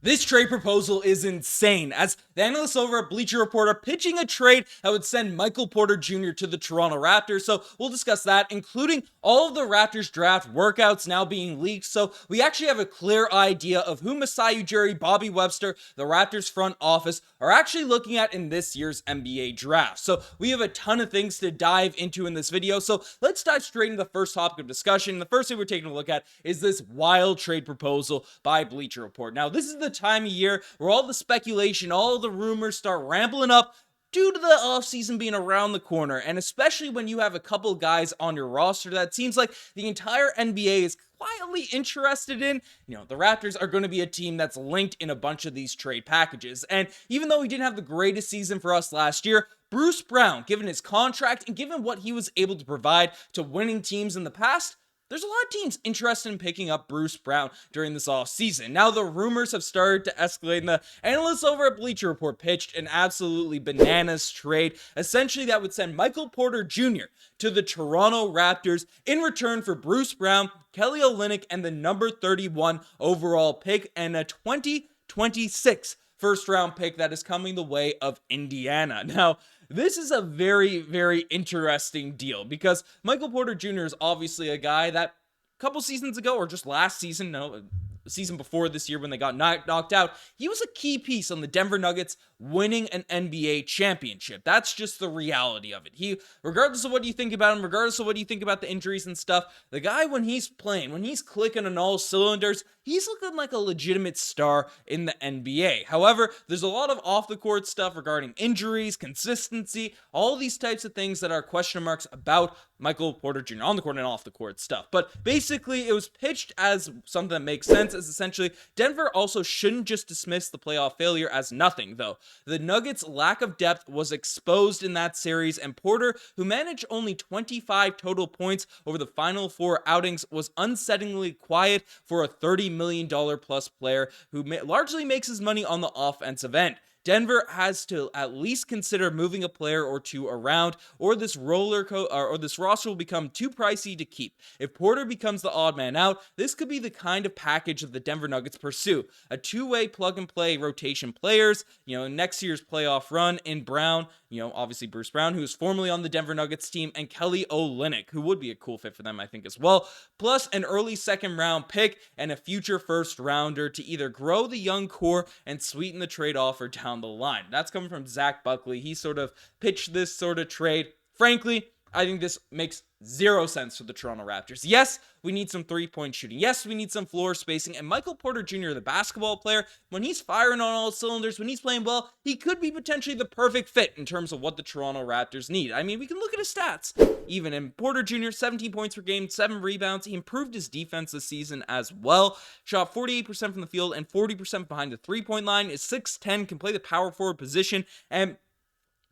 This trade proposal is insane, as the analysts over at Bleacher Report are pitching a trade that would send Michael Porter Jr. to the Toronto Raptors, so we'll discuss that, including all of the Raptors draft workouts now being leaked, so we actually have a clear idea of who Masai Ujiri, Bobby Webster, the Raptors front office are actually looking at in this year's NBA draft. So we have a ton of things to dive into in this video, so let's dive straight into the first topic of discussion. The first thing we're taking a look at is this wild trade proposal by Bleacher Report. Now, this is the time of year where all the speculation, all the rumors start rambling up due to the offseason being around the corner, and especially when you have a couple guys on your roster that seems like the entire NBA is quietly interested in. The Raptors are going to be a team that's linked in a bunch of these trade packages, and even though he didn't have the greatest season for us last year, Bruce Brown, given his contract and given what he was able to provide to winning teams in the past, there's a lot of teams interested in picking up Bruce Brown during this offseason. Now, the rumors have started to escalate, and the analysts over at Bleacher Report pitched an absolutely bananas trade, essentially that would send Michael Porter Jr. to the Toronto Raptors in return for Bruce Brown, Kelly Olynyk, and the number 31 overall pick, and a 2026 first-round pick that is coming the way of Indiana. Now, this is a very, very interesting deal because Michael Porter Jr. is obviously a guy that a couple seasons ago, or just last season, season before this year when they got knocked out, he was a key piece on the Denver Nuggets winning an NBA championship. That's just the reality of it. Regardless of what you think about him, regardless of what you think about the injuries and stuff, the guy, when he's playing, when he's clicking on all cylinders, he's looking like a legitimate star in the NBA. However, there's a lot of off-the-court stuff regarding injuries, consistency, all these types of things that are question marks about Michael Porter Jr. on the court and off the court stuff. But basically, it was pitched as something that makes sense, as essentially Denver also shouldn't just dismiss the playoff failure as nothing, though. The Nuggets' lack of depth was exposed in that series, and Porter, who managed only 25 total points over the final 4 outings, was unsettlingly quiet for a $30 million plus player who largely makes his money on the offensive end. Denver has to at least consider moving a player or two around, or this roster will become too pricey to keep. If Porter becomes the odd man out, this could be the kind of package that the Denver Nuggets pursue. A two-way plug-and-play rotation players, next year's playoff run in Brown, obviously Bruce Brown, who is formerly on the Denver Nuggets team, and Kelly Olynyk, who would be a cool fit for them, I think, as well, plus an early second-round pick and a future first-rounder to either grow the young core and sweeten the trade offer down the line. That's coming from Zack Buckley. He sort of pitched this sort of trade. Frankly, I think this makes zero sense for the Toronto Raptors. Yes, we need some three-point shooting. Yes, we need some floor spacing. And Michael Porter Jr., the basketball player, when he's firing on all cylinders, when he's playing well, he could be potentially the perfect fit in terms of what the Toronto Raptors need. I mean, we can look at his stats. Even in Porter Jr., 17 points per game, 7 rebounds. He improved his defense this season as well. Shot 48% from the field and 40% behind the three-point line. Is 6'10", can play the power forward position, and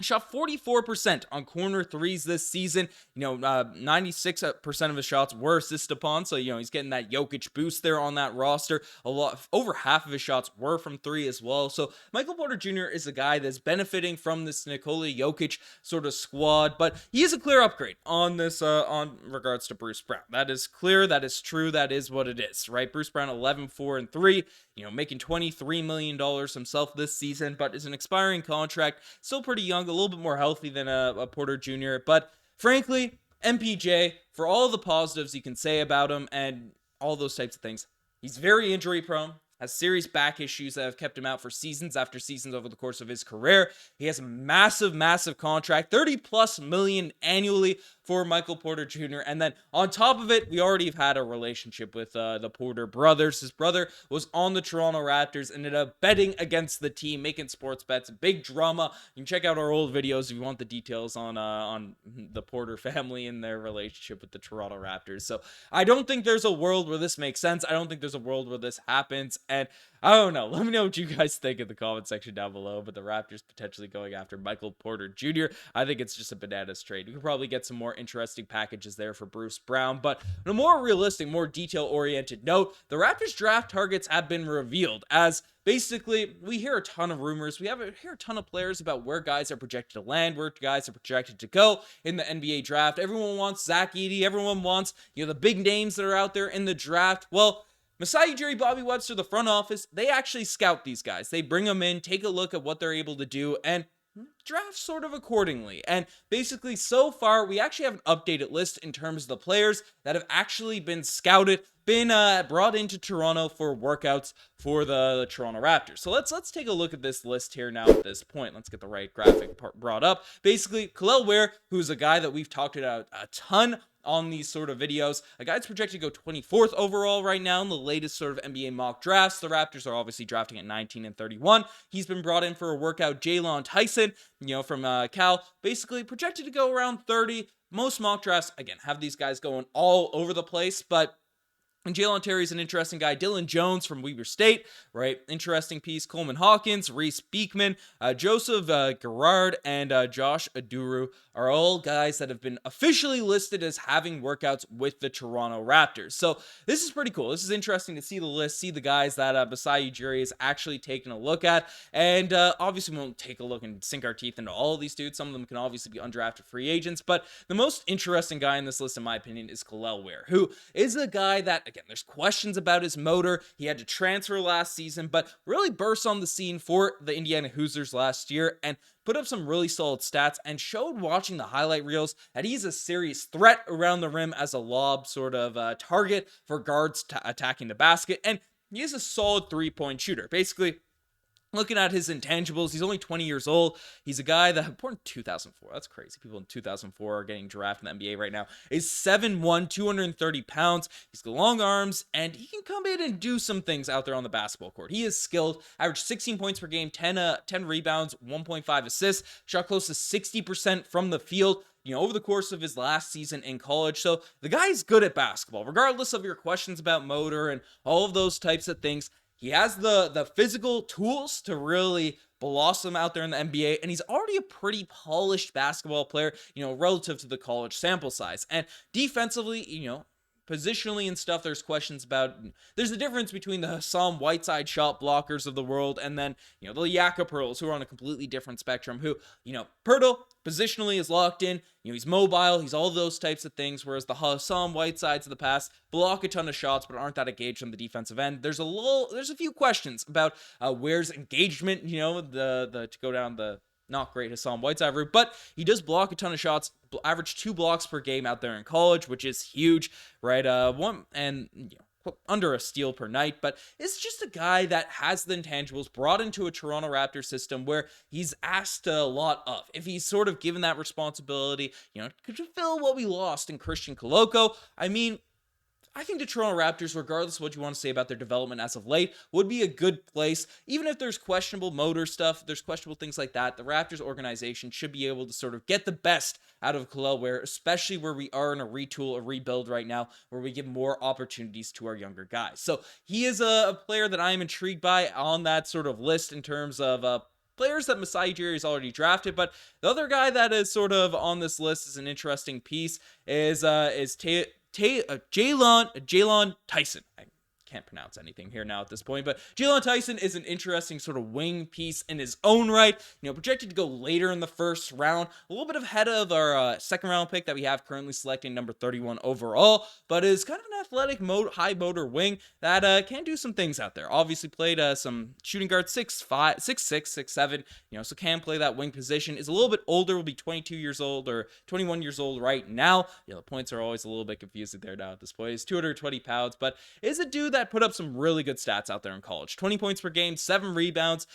shot 44% on corner threes this season. 96% of his shots were assisted upon, so he's getting that Jokic boost there on that roster. Over half of his shots were from three as well. So Michael Porter Jr. is a guy that's benefiting from this Nikola Jokic sort of squad, but he is a clear upgrade on this on regards to Bruce Brown. That is clear, that is true, that is what it is, right? Bruce Brown 11-4-3, making $23 million himself this season, but is an expiring contract, still pretty young, a little bit more healthy than a Porter Jr., but frankly, MPJ, for all the positives you can say about him and all those types of things, he's very injury prone, has serious back issues that have kept him out for seasons after seasons over the course of his career. He has a massive, massive contract, $30+ million annually for Michael Porter Jr. And then on top of it, we already have had a relationship with the Porter brothers. His brother was on the Toronto Raptors, ended up betting against the team, making sports bets, big drama. You can check out our old videos if you want the details on the Porter family and their relationship with the Toronto Raptors. So I don't think there's a world where this makes sense. I don't think there's a world where this happens. And I don't know. Let me know what you guys think in the comment section down below. But the Raptors potentially going after Michael Porter Jr., I think it's just a bananas trade. We could probably get some more interesting packages there for Bruce Brown. But on a more realistic, more detail-oriented note, the Raptors draft targets have been revealed as basically, we hear a ton of rumors. We hear a ton of players about where guys are projected to land, where guys are projected to go in the NBA draft. Everyone wants Zack. Everyone wants, the big names that are out there in the draft. Well, Masai Ujiri, Bobby Webster, the front office, they actually scout these guys. They bring them in, take a look at what they're able to do, and draft sort of accordingly. And basically, so far, we actually have an updated list in terms of the players that have actually been scouted, been brought into Toronto for workouts for the Toronto Raptors. So let's take a look at this list here now at this point. Let's get the right graphic brought up. Basically, Kel'el Ware, who's a guy that we've talked about a ton on these sort of videos. A guy's projected to go 24th overall right now in the latest sort of NBA mock drafts. The Raptors are obviously drafting at 19 and 31. He's been brought in for a workout. Jalen Tyson, from Cal, basically projected to go around 30. Most mock drafts, again, have these guys going all over the place, but and Jalen Terry's an interesting guy. Dylan Jones from Weber State, right? Interesting piece. Coleman Hawkins, Reese Beekman, Joseph Gerard, and Josh Aduru are all guys that have been officially listed as having workouts with the Toronto Raptors. So this is pretty cool. This is interesting to see the list, see the guys that Masai Ujiri is actually taking a look at. And obviously we won't take a look and sink our teeth into all of these dudes. Some of them can obviously be undrafted free agents. But the most interesting guy in this list, in my opinion, is Kel'el Ware, who is a guy that, again, there's questions about his motor. He had to transfer last season, but really burst on the scene for the Indiana Hoosiers last year and put up some really solid stats and showed watching the highlight reels that he's a serious threat around the rim as a lob sort of target for guards attacking the basket. And he is a solid three-point shooter. Basically, looking at his intangibles, he's only 20 years old. He's a guy that, born in 2004, that's crazy. People in 2004 are getting drafted in the NBA right now. Is 7'1", 230 pounds. He's got long arms, and he can come in and do some things out there on the basketball court. He is skilled, averaged 16 points per game, 10 rebounds, 1.5 assists, shot close to 60% from the field, over the course of his last season in college. So the guy's good at basketball, regardless of your questions about motor and all of those types of things. He has the physical tools to really blossom out there in the NBA, and he's already a pretty polished basketball player, relative to the college sample size. And defensively, positionally and stuff, there's questions about. There's a difference between the Hassan Whiteside shot blockers of the world and then, the Jakob Poeltls, who are on a completely different spectrum, who, Poeltl positionally is locked in, he's mobile, he's all those types of things, whereas the Hassan Whitesides of the past block a ton of shots but aren't that engaged on the defensive end. There's a few questions about Ware's engagement, to go down the not great Hassan Whiteside route, but he does block a ton of shots, average 2 blocks per game out there in college, which is huge, right? Under a steal per night, but it's just a guy that has the intangibles, brought into a Toronto Raptors system where he's asked a lot of. If he's sort of given that responsibility, could you fill what we lost in Christian Koloko? I think the Toronto Raptors, regardless of what you want to say about their development as of late, would be a good place. Even if there's questionable motor stuff, there's questionable things like that, the Raptors organization should be able to sort of get the best out of Kel'el Ware, especially where we are in a retool, a rebuild right now, where we give more opportunities to our younger guys. So he is a player that I am intrigued by on that sort of list in terms of players that Masai Ujiri has already drafted. But the other guy that is sort of on this list is an interesting piece is Jalen Tyson. I can't pronounce anything here now at this point, but Jalen Tyson is an interesting sort of wing piece in his own right. Projected to go later in the first round, a little bit ahead of our second round pick that we have currently selecting number 31 overall, but is kind of an athletic, high motor wing that can do some things out there. Obviously played some shooting guard 6'5", 6'6", 6'7", so can play that wing position. Is a little bit older, will be 22 years old or 21 years old right now. The points are always a little bit confusing there now at this point. He's 220 pounds, but is a dude that put up some really good stats out there in college. 20 points per game, 7 rebounds,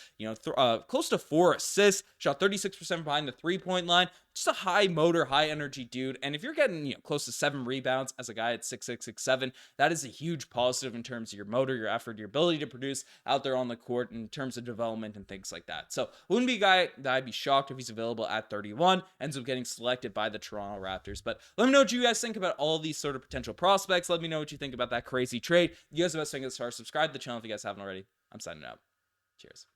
close to 4 assists, shot 36% behind the 3-point line. Just a high motor, high energy dude. And if you're getting, close to 7 rebounds as a guy at 6'6", 6'7", that is a huge positive in terms of your motor, your effort, your ability to produce out there on the court in terms of development and things like that. So wouldn't be a guy that I'd be shocked if he's available at 31, ends up getting selected by the Toronto Raptors. But let me know what you guys think about all these sort of potential prospects. Let me know what you think about that crazy trade. You guys are best thing as far. Subscribe to the channel if you guys haven't already. I'm signing out. Cheers.